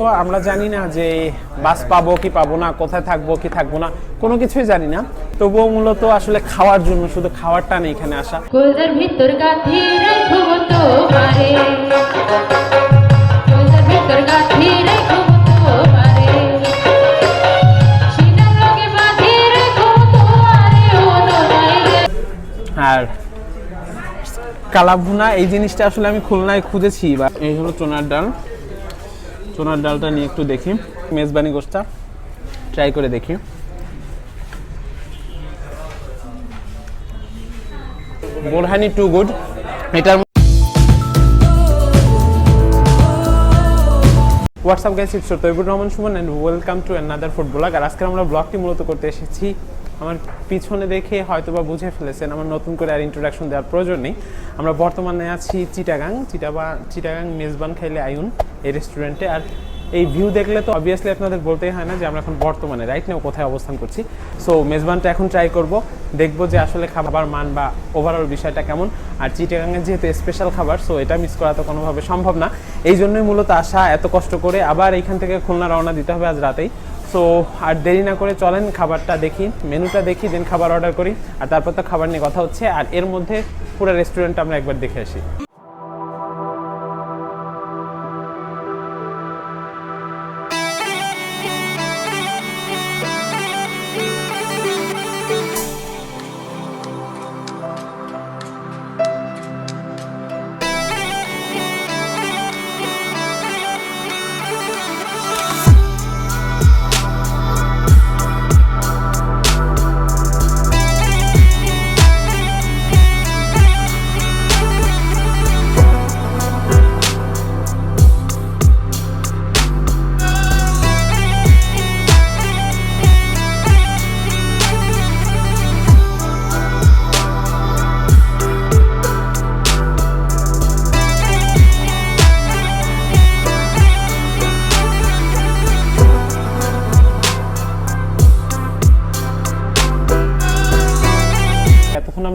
তো আমরা জানি না যে বাস পাবো কি পাবো না, কোথায় থাকবো কি থাকবো না, কোনো কিছুই জানি না। তবুও মূলত আসলে খাওয়ার জন্য, শুধু খাওয়ারটা নেই এখানে আসা। কলজার ভিতর গাথি রাখবো তোমারে, কলজার ভিতর গাথি রাখবো তোমারে, সিনার লগে বাঁধি রাখবো তোমারে ও নয়। আর কালা ভুনা এই জিনিসটা আসলে আমি খুলনায় খুঁজেছি। বা এই হলো চোনার ডাল, চোনার ডালটা নিয়ে একটু দেখি, মেজবানি গোশটা ট্রাই করে দেখি। Borhani too good. এটার what's up guys, it's Taibur Rahman Sumon and welcome to another food blog. আর আজকে আমরা ব্লগটি মূলত করতে এসেছি, আমার পিছনে দেখে হয়তোবা বুঝে ফেলেছেন আমার নতুন করে আর ইন্ট্রোডাকশন দেওয়ার প্রয়োজন নেই। আমরা বর্তমানে আছি চিটাগাং মেজবান খাইলে আয়ুন এই রেস্টুরেন্টে। আর এই ভিউ দেখলে তো অবভিয়াসলি আপনাদের বলতেই হয় না যে আমরা এখন বর্তমানে রাইট নাও কোথায় অবস্থান করছি। সো মেজবানটা এখন ট্রাই করব, দেখবো যে আসলে খাবার মান বা ওভারঅল বিষয়টা কেমন। আর চিটাগাংয়ের যেহেতু স্পেশাল খাবার, সো এটা মিস করা তো কোনোভাবে সম্ভব না। এই জন্যই মূলত আসা, এত কষ্ট করে আবার এইখান থেকে খুলনা রওনা দিতে হবে আজ রাতেই। সো আর দেরি না করে চলেন খাবারটা দেখি, মেনুটা দেখি, দেন খাবার অর্ডার করি। আর তারপর তো খাবার নিয়ে কথা হচ্ছে, আর এর মধ্যে পুরো রেস্টুরেন্টটা আমরা একবার দেখে আসি।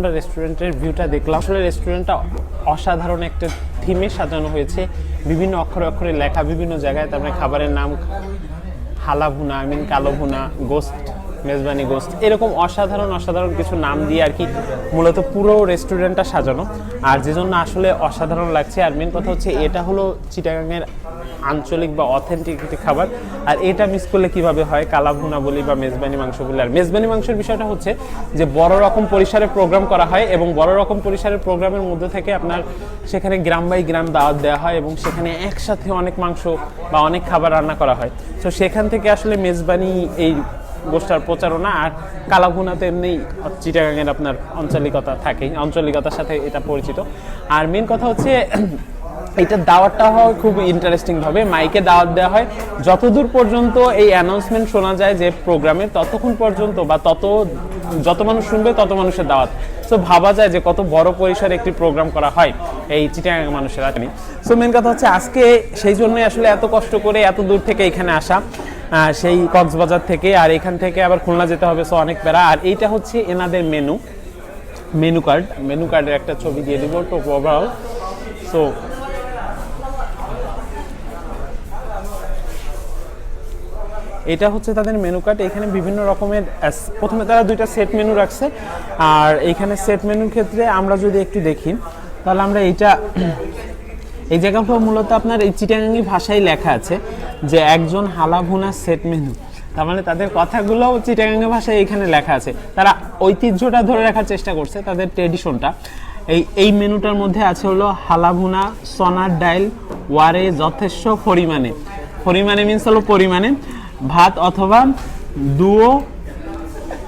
আমরা রেস্টুরেন্টের ভিউটা দেখলাম। আসলে রেস্টুরেন্টটা অসাধারণ একটা থিমে সাজানো হয়েছে, বিভিন্ন অক্ষরে অক্ষরে লেখা বিভিন্ন জায়গায়। তারপরে খাবারের নাম হালা ভুনা, কালো ভুনা, গোস্ত, মেজবানি গোস্ত, এরকম অসাধারণ কিছু নাম দিয়ে আর কি মূলত পুরো রেস্টুরেন্টটা সাজানো। আর যে জন্য আসলে অসাধারণ লাগছে। আর মেন কথা হচ্ছে এটা হলো চিটাগাংয়ের আঞ্চলিক বা অথেন্টিক একটি খাবার। আর এটা মিস করলে কিভাবে হয়, কালা ভুনা বলি বা মেজবানি মাংস বলি। আর মেজবানি মাংসের বিষয়টা হচ্ছে যে বড় রকম পরিসরে প্রোগ্রাম করা হয়, এবং বড় রকম পরিসরের প্রোগ্রামের মধ্যে থেকে আপনার সেখানে গ্রাম বাই গ্রাম দাওয়াত দেওয়া হয়, এবং সেখানে একসাথে অনেক মাংস বা অনেক খাবার রান্না করা হয়। তো সেখান থেকে আসলে মেজবানি এই গোষ্ঠীর প্রচারণা। আর কালা ভুনাতে এমনি চিটাগাংয়ের আপনার আঞ্চলিকতা থাকে, আঞ্চলিকতার সাথে এটা পরিচিত। আর মেন কথা হচ্ছে এটা দাওয়াতটা হয় খুব ইন্টারেস্টিংভাবে, মাইকে দাওয়াত দেওয়া হয়। যতদূর পর্যন্ত এই অ্যানাউন্সমেন্ট শোনা যায় যে প্রোগ্রামে, ততক্ষণ পর্যন্ত বা যত মানুষ শুনবে তত মানুষের দাওয়াত। সো ভাবা যায় যে কত বড় পরিসরে একটি প্রোগ্রাম করা হয় এই চিটাগাং মানুষের জানি। সো মেন কথা হচ্ছে আজকে সেই জন্যই আসলে এত কষ্ট করে এত দূর থেকে এখানে আসা, সেই কক্সবাজার থেকে। আর এখান থেকে আবার খুলনা যেতে হবে, সো অনেক প্যারা। আর এইটা হচ্ছে এনাদের মেনু কার্ডের একটা ছবি দিয়ে দিব তো ওভারঅল। সো এটা হচ্ছে তাদের মেনু কার্ড। এখানে বিভিন্ন রকমের, প্রথমে তারা দুইটা সেট মেনু রাখছে। আর এইখানে সেট মেনুর ক্ষেত্রে আমরা যদি একটু দেখি, তাহলে আমরা এই জায়গাগুলো মূলত আপনার এই চিটাগাঙ্গি ভাষায় লেখা আছে যে একজন হালা ভুনা সেট মেনু। তার মানে তাদের কথাগুলোও চিটাগাঙ্গি ভাষায় এখানে লেখা আছে। তারা ঐতিহ্যটা ধরে রাখার চেষ্টা করছে, তাদের ট্রেডিশনটা। এই মেনুটার মধ্যে আছে হলো হালা ভুনা, সোনার ডাইল, ওয়ারে যথেষ্ট পরিমাণে মিনস হলো পরিমাণে ভাত অথবা দুও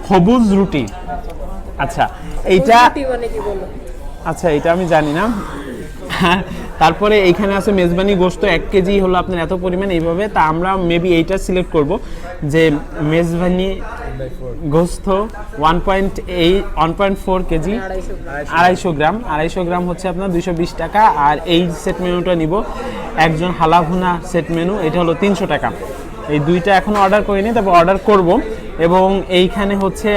সবুজ রুটি। আচ্ছা এটা আমি জানি না। তারপরে এইখানে আছে মেজবানি গোশত 1 কেজি হলো আপনার এত পরিমাণ এইভাবে। তা আমরা মেবি এইটা সিলেক্ট করব যে মেজবানি গোশত 1.4 কেজি 250 গ্রাম হচ্ছে আপনার 220 টাকা। আর এই সেট মেনুটা নিব একজন হালা ভুনা সেট মেনু, এটা হলো 300 টাকা। এই দুইটা এখনো অর্ডার করিনি, তারপর অর্ডার করব। এবং এইখানে হচ্ছে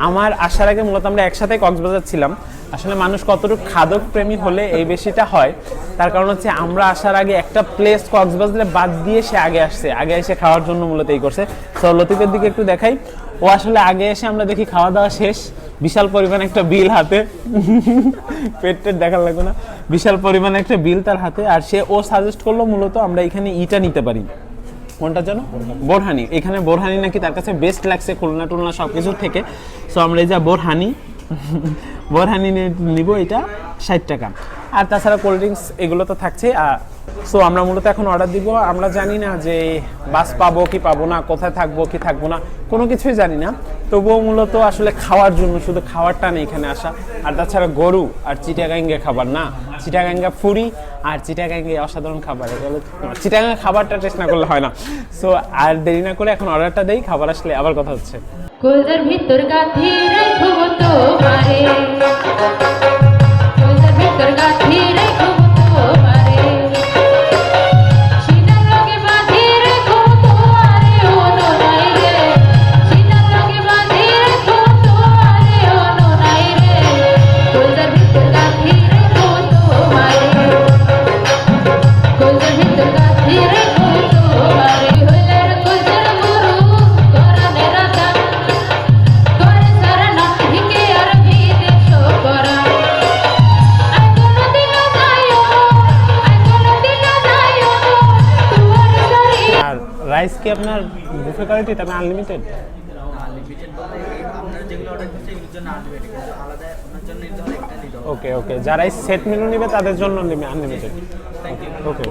আমার আসার আগে মূলত আমরা একসাথে কক্সবাজার ছিলাম। আসলে মানুষ কতটুকু খাদক প্রেমী হলে এই বেশিটা হয়, তার কারণ হচ্ছে আমরা আসার আগে একটা প্লেস কক্সবাজারে বাদ দিয়ে সে আগে আসছে, আগে এসে খাওয়ার জন্য মূলত এই করছে। সো লতিফের দিকে একটু দেখাই, ও আসলে আগে এসে আমরা দেখি খাওয়া দাওয়া শেষ, বিশাল পরিমাণ একটা বিল হাতে, পেটের দেখার লাগবে না, বিশাল পরিমাণ একটা বিল তার হাতে, আর ও সাজেস্ট করলো মূলত আমরা এখানে ইটা নিতে পারি, কোনটা জানো, বোরহানি। এখানে বোরহানি নাকি তার কাছে বেস্ট লাগছে খুলনা টুলনা সব কিছুর থেকে। সো আমরা এই যা বোরহানি নিব, এটা 60 টাকা। আর তাছাড়া কোল্ড ড্রিঙ্কস এগুলো তো থাকছে। সো আমরা মূলত এখন অর্ডার দিব। আমরা জানি না যে বাস পাবো কি পাবো না, কোথায় থাকবো কি থাকবো না, কোনো কিছুই জানি না। তবুও মূলত আসলে খাওয়ার জন্য, শুধু খাওয়ারটা নেই এখানে আসা। আর তাছাড়া গরু আর চিটাগাঙ্গে খাবার না, চিটাগাঙ্গা ফুরি আর চিটাগাঙ্গে অসাধারণ খাবার, চিটাগাঙ্গা খাবারটা টেস্ট না করলে হয় না। সো আর দেরি না করে এখন অর্ডারটা দেই, খাবার আসলে আবার কথা হচ্ছে। কলজার ভিতর গাথি রাখব তোমারে, কলজার ভিতর গাথি রাখব তোমারে, সিনার লগে বাঁধি রাখব তোমারে ও নোনাই রে, সিনার লগে বাঁধি রাখব তোমারে ও নোনাই রে, কলজার ভিতর গাথি রাখব তোমারে, কলজার ভিতর গাথি রাখব তোমারে, হইলার কলজার গুরু করানে রাধা করে সারা ঢিকে আর বিদেশ করা, আই কোনদিন যাইও, আই কোনদিন যাইও তুয়ার সারি। আর রাইস কি আপনার বুফে কোয়ালিটি, তার আনলিমিটেড? ওকে ওকে, যারা এই সেট মেনু নেবে তাদের জন্য আনলিমিটেড। ওকে।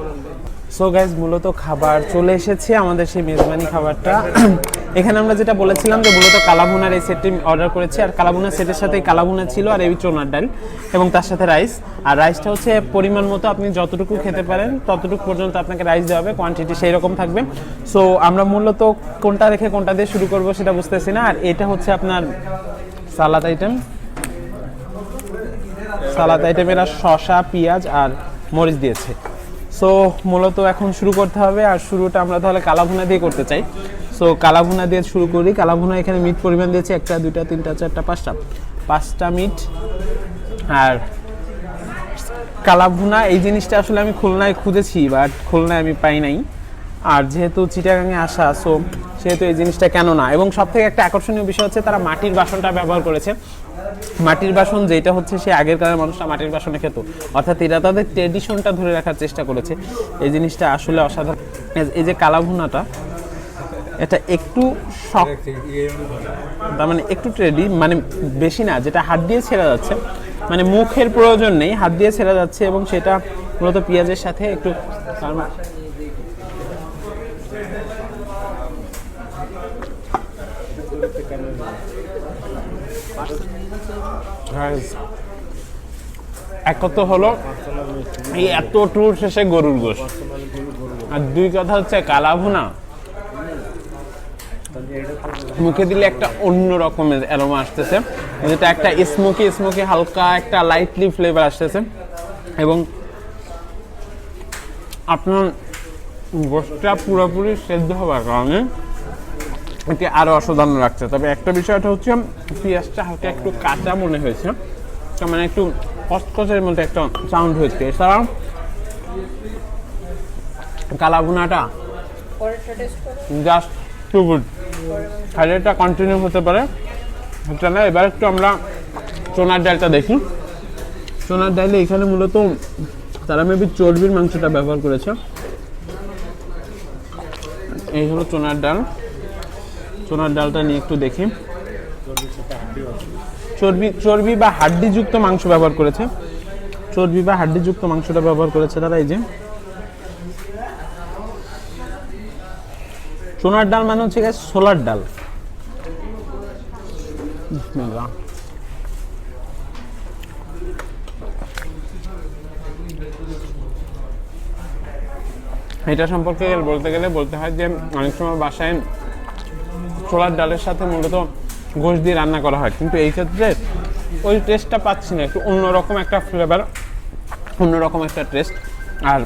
সো গাইজ, মূলত খাবার চলে এসেছে, আমাদের সেই মেজবানি খাবারটা। এখানে আমরা যেটা বলেছিলাম যে মূলত কালাভুনার এই সেটটি অর্ডার করেছি, আর কালাভুনার সেটের সাথে কালাভুনা ছিল, আর এই চোনার ডাল এবং তার সাথে রাইস। আর রাইসটা হচ্ছে পরিমাণ মতো, আপনি যতটুকু খেতে পারেন ততটুকু পর্যন্ত আপনাকে রাইস দেওয়া হবে, কোয়ান্টিটি সেই রকম থাকবে। সো আমরা মূলত কোনটা রেখে কোনটা দিয়ে শুরু করবো সেটা বুঝতেছি না। আর এটা হচ্ছে আপনার সালাদ আইটেম, সালাদ আইটেমের আর শসা, পেঁয়াজ আর মরিচ দিয়েছে। সো মূলত এখন শুরু করতে হবে, আর শুরুটা আমরা তাহলে কালাভুনা দিয়ে করতে চাই। সো কালাভুনা দিয়ে শুরু করি। কালাভুনা এখানে মিট পরিমাণ দিয়েছে 1টা 2টা 3টা 4টা 5টা মিট। আর কালাভুনা এই জিনিসটা আসলে আমি খুলনায় খুঁজেছি, বাট খুলনায় আমি পাই নাই। আর যেহেতু চিটাগাঙে আসা, সো সেহেতু এই জিনিসটা কেন না। এবং সবথেকে একটা আকর্ষণীয় বিষয় হচ্ছে তারা মাটির বাসনটা ব্যবহার করেছে। মাটির বাসন যেটা হচ্ছে সে আগের কালের মানুষরা মাটির বাসনে খেত, অর্থাৎ এরা তাদের ট্রেডিশনটা ধরে রাখার চেষ্টা করেছে। এই জিনিসটা আসলে অসাধারণ। এই যে কালাভুনাটা, এটা একটু শক্ত, তার মানে একটু ট্রেডি, মানে বেশি না, যেটা হাত দিয়ে ছেড়া যাচ্ছে, মানে মুখের প্রয়োজন নেই, হাত দিয়ে ছেড়া যাচ্ছে। এবং সেটা মূলত পেঁয়াজের সাথে একটু এক কথা হলো এই এত ট্যুর শেষে গরুর গোশত, আর 2 কথা হচ্ছে কালাভুনা মুখে দিলে একটা অন্য রকমের অ্যারোমা আসতেছে, যেটা একটা স্মোকি হালকা একটা লাইটলি ফ্লেভার আসতেছে। এবং আপনার গোশতটা পুরোপুরি সেদ্ধ হওয়ার কারণে এটি আরও অসাধারণ লাগছে। তবে একটা বিষয়টা হচ্ছে পেঁয়াজটা হালকা একটু কাঁচা মনে হয়েছে, মানে একটু কচকচের মধ্যে একটা সাউন্ড হয়েছে। এছাড়াও কালাভুনাটা জাস্ট টু গুড, খালি এটা কন্টিনিউ হতে পারে, হচ্ছে না। এবার একটু আমরা চোনার ডালটা দেখি। চোনার ডালে এখানে মূলত তারা মেবি চর্বির মাংসটা ব্যবহার করেছে। এই হলো চোনার ডাল। চোনার ডালটা নিয়ে একটু দেখি। চর্বি বা হাড্ডিযুক্ত মাংস ব্যবহার করেছে, চর্বি বা হাড্ডিযুক্ত মাংসটা ব্যবহার করেছে তারা। এই যে চোনার ডাল মানে হচ্ছে ছোলার ডাল। এটা সম্পর্কে বলতে হয় যে অনেক সময় বাসায় ছোলার ডালের সাথে মূলত গোশ দিয়ে রান্না করা হয়, কিন্তু এই ক্ষেত্রে ওই টেস্টটা পাচ্ছি না, একটু অন্যরকম একটা ফ্লেভার, অন্যরকম একটা টেস্ট। আর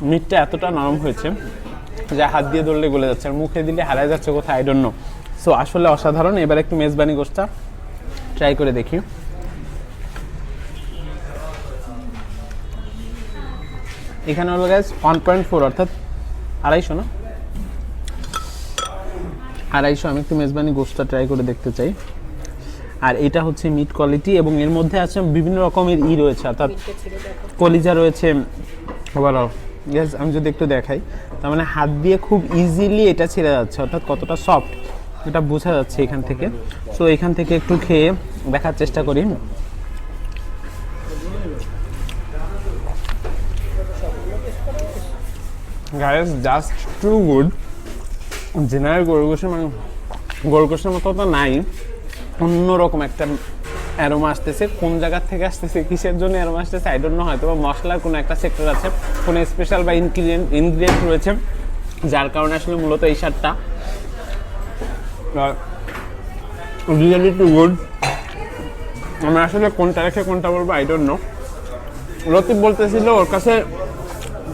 মিটটা এতটা নরম হয়েছে যা হাত দিয়ে ধরলে গলে যাচ্ছে, আর মুখে দিলে হারায় যাচ্ছে কোথায়, আই ডোন্ট নো। সো আসলে অসাধারণ। এবার একটু মেজবানি গোশতটা ট্রাই করে দেখি। এখানে হলো গ্যাস 1.4 অর্থাৎ 250 না 250। আমি একটু মেজবানি গোশতটা ট্রাই করে দেখতে চাই। আর এটা হচ্ছে মিট কোয়ালিটি এবং এর মধ্যে আছে বিভিন্ন রকমের রয়েছে, অর্থাৎ কলিজা রয়েছে। আবার গ্যাস আমি যদি একটু দেখাই, তার মানে হাত দিয়ে খুব ইজিলি এটা ছেড়ে যাচ্ছে, অর্থাৎ কতটা সফট এটা বোঝা যাচ্ছে এখান থেকে। সো এখান থেকে একটু খেয়ে দেখার চেষ্টা করি। Guys just too good. General গরু গোশের মতো তো নাই, অন্যরকম একটা অ্যারোমা আসতেছে। কোন জায়গা থেকে আসতেছে, কিসের জন্য অ্যারোমা আসতেছে আই ডোন্ট নো। হয়তো বা মশলার কোনো একটা সেক্টর আছে, কোনো স্পেশাল বা ইনগ্রিডিয়েন্ট রয়েছে যার কারণে আসলে মূলত এই স্বাদটা। Really too good. আমি আসলে কোনটা রেখে কোনটা বলবো আই ডোন্ট নো। লতিফ বলতেছিল ওর কাছে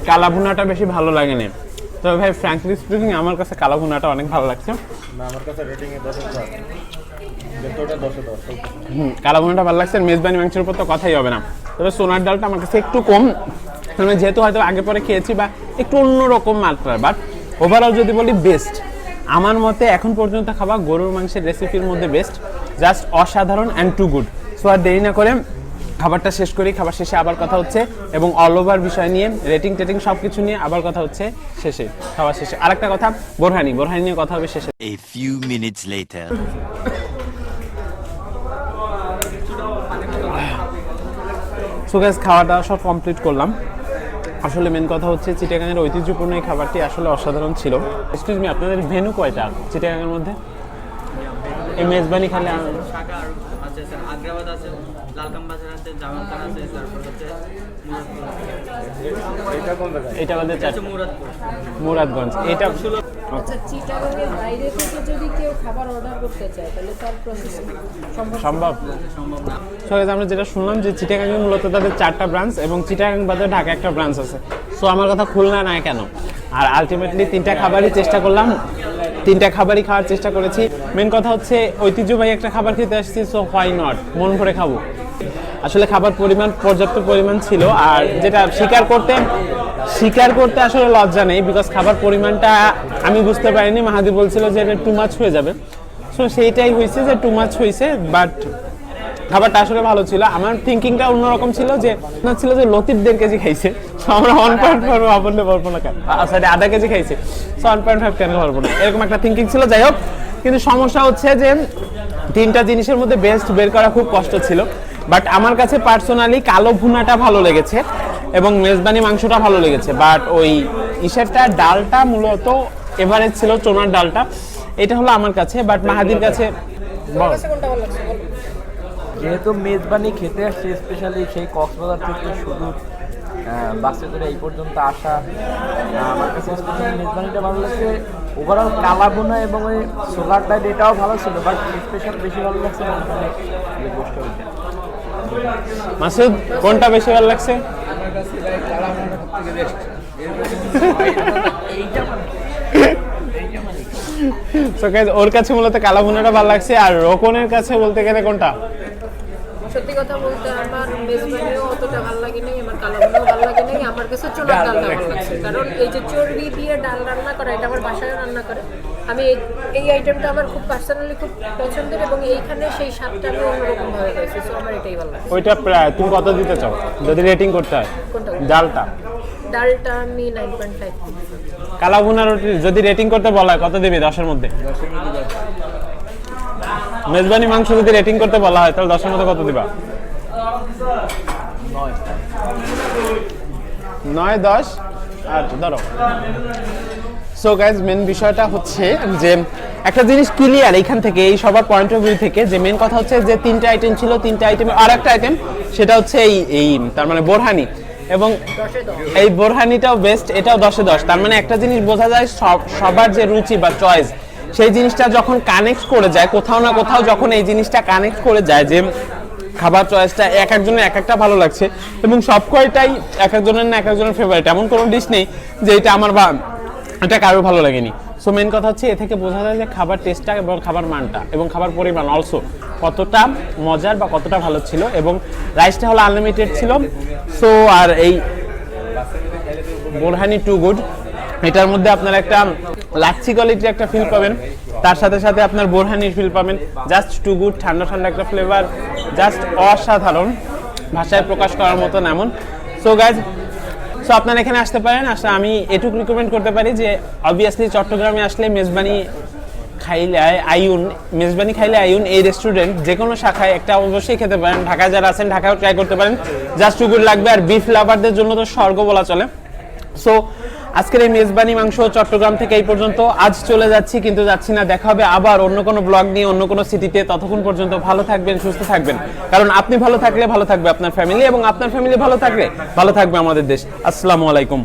কালা ভুনাটা বেশি ভালো লাগেনি, তবে ভাই ফ্র্যাঙ্কলি স্পিকিং আমার কাছে কালা ভুনাটা অনেক ভালো লাগছে। আমার কাছে রেটিং এ 10 কিন্তু ওটা 10 কালা ভুনাটা ভালো লাগছে। মেজবানি মাংসের উপর তো কথাই হবে না। তবে সোনার ডালটা আমার কাছে একটু কম, আমি যেহেতু হয়তো আগে পরে খেয়েছি বা একটু অন্যরকম মাত্রার। বাট ওভারঅল যদি বলি বেস্ট, আমার মতে এখন পর্যন্ত খাওয়া গরুর মাংসের রেসিপির মধ্যে বেস্ট, জাস্ট অসাধারণ অ্যান্ড টু গুড। সো আর দেরি না করে খাবারটা শেষ করি। খাবার শেষে আবার কথা হচ্ছে, এবং অল ওভার বিষয় নিয়ে রেটিং টেটিং সব কিছু নিয়ে আবার কথা হচ্ছে শেষে, খাওয়া শেষে। আরেকটা কথা, বোরহানি নিয়ে কথা হবে শেষে। A few minutes later. So guys খাওয়াটা সব কমপ্লিট করলাম। আসলে মেন কথা হচ্ছে চিটাগাংয়ের ঐতিহ্যপূর্ণ এই খাবারটি আসলে অসাধারণ ছিল। এক্সকিউজ মি, আপনাদের ভেন্যু কয়টা চিটাগাংয়ের মধ্যে? এই মেজবানি খালে শাখা আছে স্যার, আগ্রাবাদ আছে, লালকাম বাজার আছে, জামালখান আছে, তারপর হচ্ছে এটা আমাদের মুরাদপুর। মুরাদগঞ্জ। এটা আচ্ছা, চিটাগাংয়ের বাইরে থেকে যদি কেউ খাবার অর্ডার করতে চায় তাহলে তার প্রসেস সম্ভব না। সো আমরা যেটা শুনলাম যে চিটাগাংয়ে মূলত তাদের 4টা ব্রাঞ্চ এবং চিটাগাং বাদে ঢাকা একটা ব্রাঞ্চ আছে। সো আমার কথা খুলনা না কেন। আর আলটিমেটলি 3টা খাবারই চেষ্টা করলাম, 3টা খাবারই খাওয়ার চেষ্টা করেছি। মেন কথা হচ্ছে ঐতিহ্যবাহী একটা খাবার খেতে আসছি, সো হোয়াই নট, মন ভরে খাবো। আসলে খাবার পর্যাপ্ত পরিমাণ ছিল। আর যেটা স্বীকার করতে আসলে লজ্জা নেই, বিকজ খাবার পরিমাণটা আমি বুঝতে পারিনি। মাহাদি বলছিল যে এটা টু মাচ হয়ে যাবে, সো সেইটাই হয়েছে যে টু মাচ হয়েছে। বাট খাবারটা আসলে ভালো ছিল। আমার থিঙ্কিংটা অন্যরকম ছিল, যে লতিফ 1.5 কেজি খাইছে, সো আমরা 1.5 ভাবলে পারবো না কেন, সরি আধা কেজি খাইছে, সো 1.5 কেন পারবো না, এরকম একটা থিঙ্কিং ছিল। যাই হোক, কিন্তু সমস্যা হচ্ছে যে 3টা জিনিসের মধ্যে বেস্ট বের করা খুব কষ্ট ছিল। বাট আমার কাছে পার্সোনালি কালো ভুনাটা ভালো লেগেছে এবং মেজবানি মাংসটা ভালো লেগেছে। বাট ওই ইসেরটা ডালটা মূলত এভারেজ ছিল, চোনার ডালটা, এটা হলো আমার কাছে। বাট মাহাদির কাছে কোনটা ভালো লাগছে? যেহেতু মেজবানি খেতে আসছে স্পেশালি সেই কক্সবাজার থেকে শুধু বাসে করে এই পর্যন্ত আসা, আমার কাছে স্পেশালি মেজবানিটা ভালো লাগছে। ওভারঅল কালাবোনা এবং ওই সোলার ডাইট এটাও ভালো ছিল, বাট স্পেশাল বেশি ভালো লাগছে মেজবানি যে গোশত। মাসুদ কোনটা বেশি ভালো লাগছে? ওর কাছে মূলত কালা ভুনাটা ভালো লাগছে। আর রোকনের কাছে বলতে গেলে কোনটা? সত্যি কথা বলতে আমার মেজবানিও অতটা ভালো লাগেনি, আমার কালাভুনাও ভালো লাগেনি। আমার কাছে চোলার ডালটা ভালো লাগছে, কারণ এই যে চর্বি দিয়ে ডাল রান্না করা, এটা আমার বাসায় রান্না করে। আমি এই আইটেমটা আমার খুব পার্সোনালি খুব পছন্দের, এবং এইখানে সেই স্বাদটা আমি অন্যরকম ভাবে পাইছি। সো আমার এটাই ভালো লাগছে। ওইটা প্রায় তুমি কত দিতে চাও যদি রেটিং করতে হয়? কোনটা? ডালটা আমি 9.5। কালা ভুনা রুটি যদি রেটিং করতে বলা হয় কত দিবি 10-এর মধ্যে? মেজবানি মাংস যদি রেটিং করতে বলা হয় তাহলে 10-এর মধ্যে কত দিবা? 9, 10 আর ধরো। সো গাইজ মেন বিষয়টা হচ্ছে যে একটা জিনিস ক্লিয়ার এইখান থেকে, এই সবার পয়েন্ট অফ ভিউ থেকে, যে মেন কথা হচ্ছে যে 3টা আইটেম ছিল, 3টা আইটেমে আর একটা আইটেম সেটা হচ্ছে এই তার মানে বোরহানি, এবং এই বোরহানিটাও বেস্ট, এটাও 10-এ 10। তার মানে একটা জিনিস বোঝা যায় সবার যে রুচি বা চয়েস, সেই জিনিসটা যখন কানেক্ট করে যায় কোথাও না কোথাও, যখন এই জিনিসটা কানেক্ট করে যায় যে খাবার চয়েসটা এক একজনের এক একটা ভালো লাগছে, এবং সব কয়টাই এক একজনের না এক একজনের ফেভারিট, এমন কোনো ডিশ নেই যে এটা আমার বা এটা কারোর ভালো লাগেনি। সো মেন কথা হচ্ছে এ থেকে বোঝা যায় যে খাবার টেস্টটা এবং খাবার মানটা এবং খাবার পরিমাণ অলসো কতটা মজার বা কতটা ভালো ছিল, এবং রাইসটা হলো আনলিমিটেড ছিল। সো আর এই বোরহানি টু গুড। এটার মধ্যে আপনারা একটা লাচ্ছি কোয়ালিটির একটা ফিল পাবেন, তার সাথে সাথে আপনার বোরহানির ফিল পাবেন। জাস্ট টু গুড, ঠান্ডা ঠান্ডা একটা ফ্লেভার, জাস্ট অসাধারণ, ভাষায় প্রকাশ করার মতন এমন। সো গাইজ, সো আপনারা এখানে আসতে পারেন। আসলে আমি এটুকু রিকমেন্ড করতে পারি যে অবভিয়াসলি চট্টগ্রামে আসলে মেজবানি খাইলে আইউন এই রেস্টুরেন্ট যে কোনো শাখায় একটা অবশ্যই খেতে পারেন। ঢাকায় যারা আছেন ঢাকায়ও ট্রাই করতে পারেন, জাস্ট টু গুড লাগবে। আর বিফ লাভারদের জন্য তো স্বর্গ বলা চলে। সো আজকের এই মেজবানি মাংস চট্টগ্রাম থেকে এই পর্যন্ত। আজ চলে যাচ্ছি, কিন্তু যাচ্ছি না, দেখা হবে আবার অন্য কোনো ব্লগ নিয়ে অন্য কোনো সিটিতে। ততক্ষণ পর্যন্ত ভালো থাকবেন, সুস্থ থাকবেন, কারণ আপনি ভালো থাকলে ভালো থাকবে আপনার ফ্যামিলি, এবং আপনার ফ্যামিলি ভালো থাকলে ভালো থাকবে আমাদের দেশ। আসসালামু আলাইকুম।